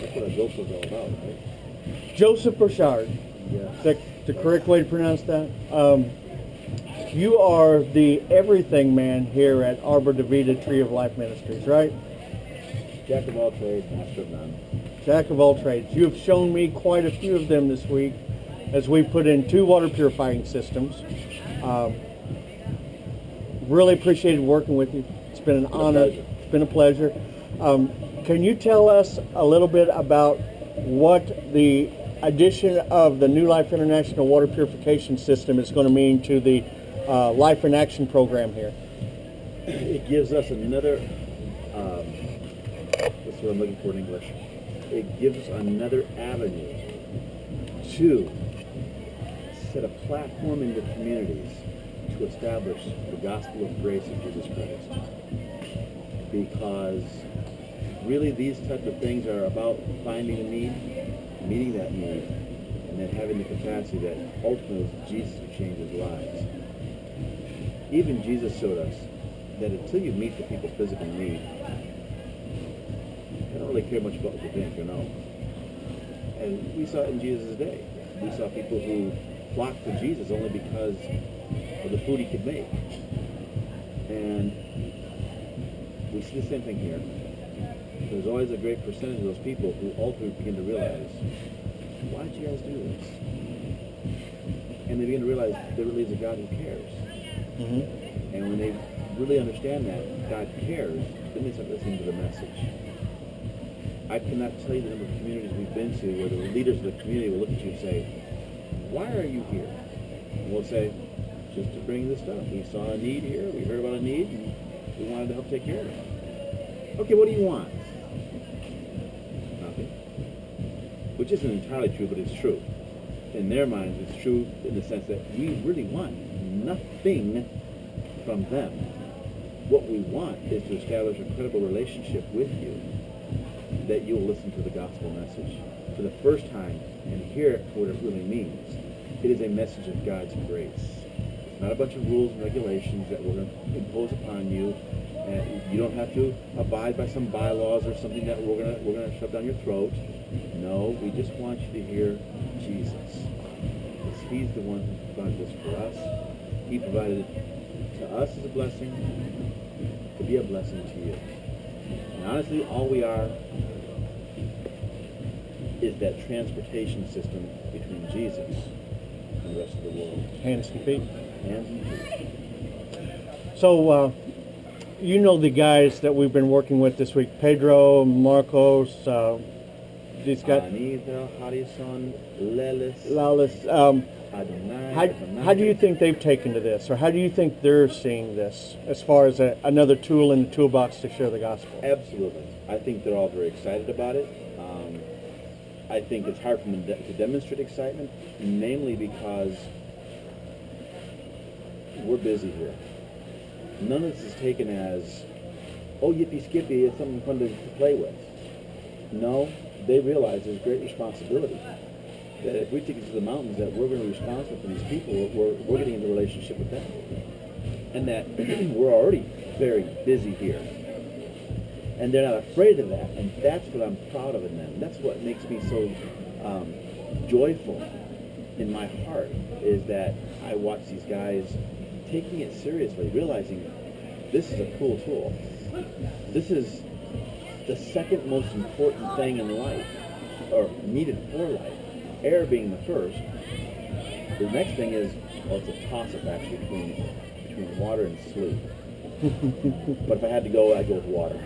That's what a Joseph is all about, right? Joseph Brusherd. Yes. The correct way to pronounce that? You are the everything man here at Arbor de Vida Tree of Life Ministries, right? Jack of all trades, master of none. Jack of all trades. You have shown me quite a few of them this week as we put in 2 water purifying systems. Really appreciated working with you. It's been an honor. It's been a pleasure. Can you tell us a little bit about what the addition of the New Life International Water Purification System is going to mean to the Life in Action program here? It gives us another, that's what I'm looking for in English. It gives us another avenue to set a platform in the communities to establish the gospel of grace of Jesus Christ. Because really these types of things are about finding a need, meeting that need, and then having the capacity that ultimately Jesus will change his lives. Even Jesus showed us that until you meet the people's physical need, they don't really care much about what you think or know. And we saw it in Jesus' day. We saw people who flocked to Jesus only because of the food he could make. And we see the same thing here. There's always a great percentage of those people who ultimately begin to realize, why did you guys do this? And they begin to realize there really is a God who cares. Mm-hmm. And when they really understand that God cares, then they start listening to the message. I cannot tell you the number of communities we've been to where the leaders of the community will look at you and say, why are you here? And we'll say, just to bring this stuff. We saw a need here, we heard about a need, and we wanted to help take care of it. Okay, what do you want? Nothing. Which isn't entirely true, but it's true. In their minds, it's true in the sense that we really want nothing from them. What we want is to establish a credible relationship with you, that you will listen to the gospel message for the first time and hear what it really means. It is a message of God's grace. It's not a bunch of rules and regulations that we're going to impose upon you. And you don't have to abide by some bylaws or something that we're gonna shove down your throat. No, we just want you to hear Jesus. Because he's the one who provided this for us. He provided it to us as a blessing, to be a blessing to you. And honestly, all we are is that transportation system between Jesus and the rest of the world. Hands and feet. Hands and feet. So, you know the guys that we've been working with this week, Pedro, Marcos, these guys. Anita, Harrison, Lelis, how do you think they've taken to this, or how do you think they're seeing this as far as another tool in the toolbox to share the gospel? Absolutely. I think they're all very excited about it. I think it's hard for them to demonstrate excitement, namely because we're busy here. None of this is taken as, oh, yippee skippy, it's something fun to play with. No, they realize there's great responsibility. That if we take it to the mountains, that we're going to be responsible for these people, we're getting into a relationship with them. And that we're already very busy here. And they're not afraid of that. And that's what I'm proud of in them. That's what makes me so joyful in my heart, is that I watch these guys taking it seriously, realizing this is a cool tool. This is the second most important thing in life, or needed for life. Air being the first. The next thing is, well, it's a toss-up actually between water and sleep. But if I had to go, I'd go with water.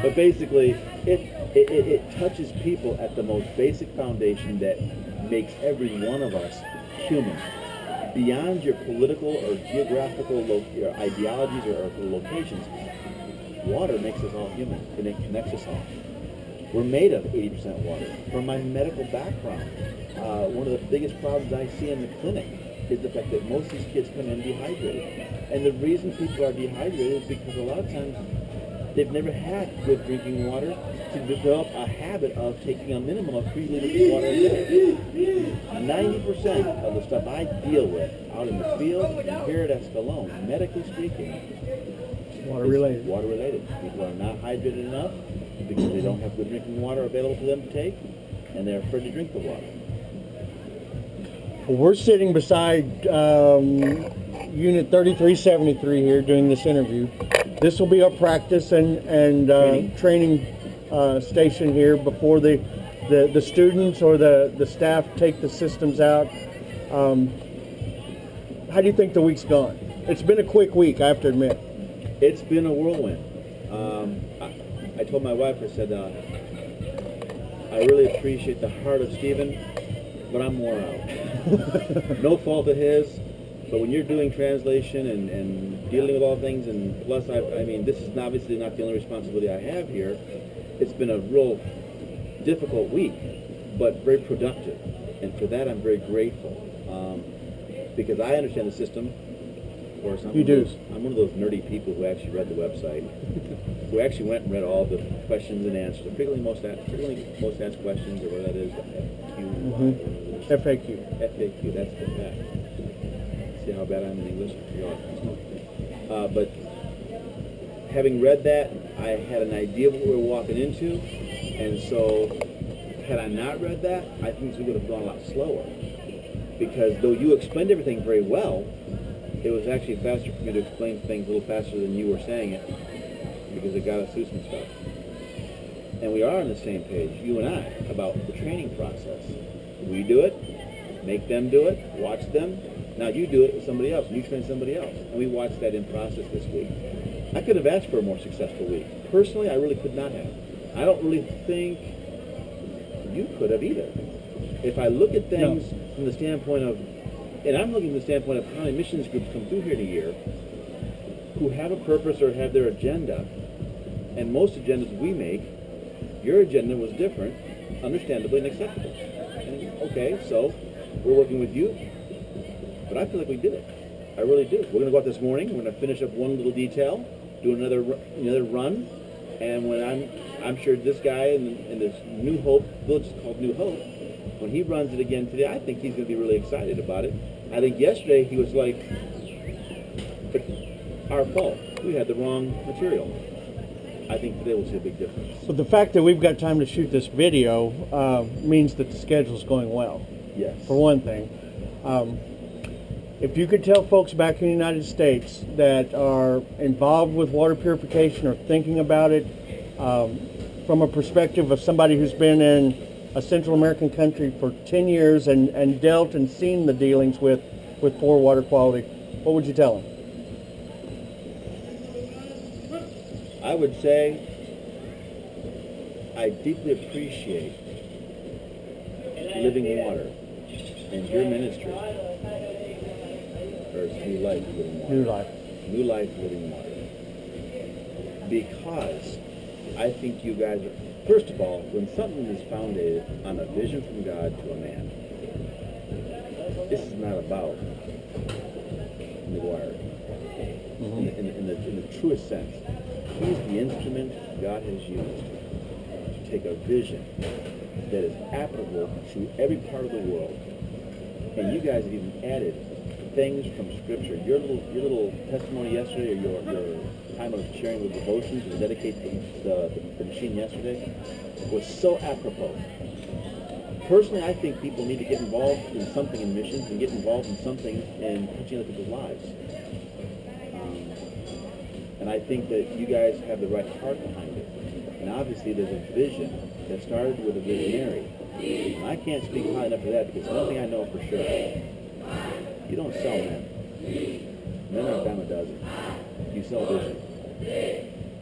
But basically, it touches people at the most basic foundation that makes every one of us human. Beyond your political or geographical your ideologies or locations, water makes us all human, and it connects us all. We're made of 80% water. From my medical background, one of the biggest problems I see in the clinic is the fact that most of these kids come in dehydrated. And the reason people are dehydrated is because a lot of times they've never had good drinking water to develop a habit of taking a minimum of 3 liters of water a day. 90% of the stuff I deal with out in the field and here at Escalon, medically speaking, water related. Water related. People are not hydrated enough. because they don't have good drinking water available to them to take, and they're afraid to drink the water. Well, we're sitting beside Unit 3373 here doing this interview. This will be our practice and training station here before the students or the staff take the systems out. How do you think the week's gone? It's been a quick week, I have to admit. It's been a whirlwind. I told my wife, I said, I really appreciate the heart of Stephen, but I'm wore out. No fault of his, but when you're doing translation and dealing with all things, and plus, I mean, this is obviously not the only responsibility I have here. It's been a real difficult week, but very productive, and for that I'm very grateful, because I understand the system. Of course, I'm one of those nerdy people who actually read the website, who actually went and read all the questions and answers, particularly most asked questions, or whatever that is, FAQ. FAQ, that's the fact. See how bad I'm in English? But having read that, I had an idea of what we were walking into, and so had I not read that, I think we would have gone a lot slower. Because though you explained everything very well, it was actually faster for me to explain things a little faster than you were saying it, because it got us through some stuff. And we are on the same page, you and I, about the training process. We do it, make them do it, watch them. Now you do it with somebody else, and you train somebody else. And we watched that in process this week. I could have asked for a more successful week. Personally, I really could not have. I don't really think you could have either. If I look at things from the standpoint of, and I'm looking from the standpoint of how many missions groups come through here in a year who have a purpose or have their agenda, and most agendas we make, your agenda was different, understandably, and acceptable. And, okay, so we're working with you, but I feel like we did it. I really do. We're going to go out this morning. We're going to finish up one little detail, do another run, and when I'm sure this guy in this New Hope village is called New Hope. When he runs it again today, I think he's going to be really excited about it. I think yesterday he was like, our fault. We had the wrong material. I think today we'll see a big difference. But the fact that we've got time to shoot this video means that the schedule's going well. Yes. For one thing. If you could tell folks back in the United States that are involved with water purification or thinking about it from a perspective of somebody who's been in a Central American country for 10 years and dealt and seen the dealings with poor water quality, what would you tell them? I would say I deeply appreciate living water and your ministry. Or it's New Life Living Water. New Life. New Life Living Water. Because I think you guys are, first of all, when something is founded on a vision from God to a man, this is not about McGuire. In the truest sense. He's the instrument God has used to take a vision that is applicable to every part of the world. And you guys have even added things from Scripture. Your little testimony yesterday, or your time of sharing with devotions to dedicate the machine yesterday, was so apropos. Personally, I think people need to get involved in something in missions and get involved in something in touching other people's lives. And I think that you guys have the right heart behind it. And obviously there's a vision that started with a visionary. And I can't speak high enough for that, because one thing I know for sure, you don't sell men. Men are a dime a dozen. You sell vision.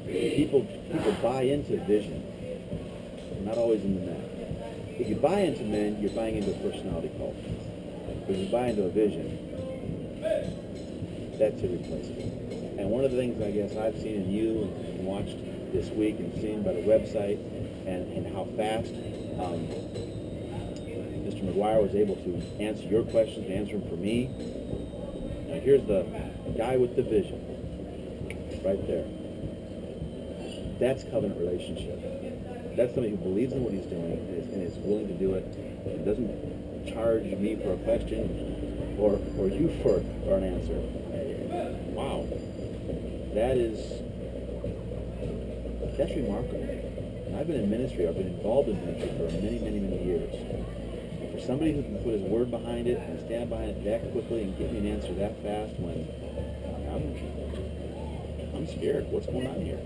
People buy into vision, not always in the men. If you buy into men, you're buying into a personality cult. If you buy into a vision, that's irreplaceable. And one of the things I guess I've seen in you and watched this week and seen by the website and how fast Mr. McGuire was able to answer your questions, answer them for me. Now here's the guy with the vision, right there. That's covenant relationship. That's somebody who believes in what he's doing and is willing to do it, and doesn't charge me for a question or you for an answer. Wow. That's remarkable. I've been in ministry, I've been involved in ministry for many, many, many years. For somebody who can put his word behind it and stand behind it that quickly and give me an answer that fast when I'm scared. What's going on here?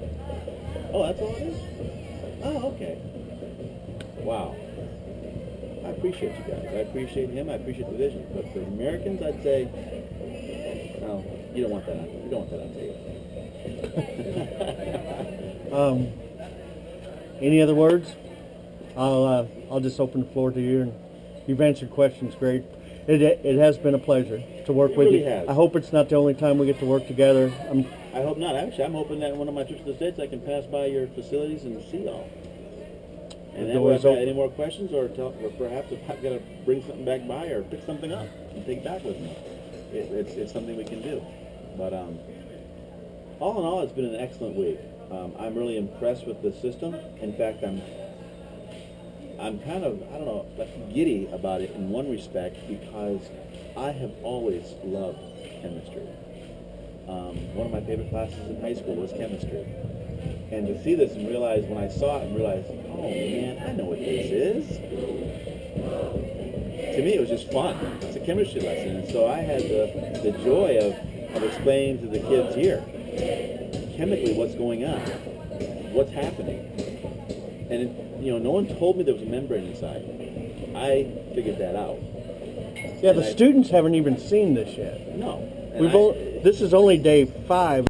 Oh, that's all it is? Oh, okay. Wow. I appreciate you guys. I appreciate him. I appreciate the vision. But for Americans, I'd say, no, you don't want that on you. You don't want that on tape. Any other words? I'll just open the floor to you, and you've answered questions great. It has been a pleasure to work with really you. has. I hope it's not the only time we get to work together. I hope not. Actually, I'm hoping that one of my trips to the States I can pass by your facilities and see y'all. And then if I have any more questions, or perhaps if I've got to bring something back by or pick something up and take it back with me, it's something we can do. But all in all, it's been an excellent week. I'm really impressed with the system. In fact, I'm kind of, I don't know, like giddy about it in one respect, because I have always loved chemistry. One of my favorite classes in high school was chemistry. And to see this and realize, when I saw it and realized, oh man, I know what this is. To me, it was just fun. It's a chemistry lesson. And so I had the joy of explaining to the kids here, chemically, what's going on, what's happening. And no one told me there was a membrane inside. I figured that out. Yeah, the students haven't even seen this yet. No. This is only day 5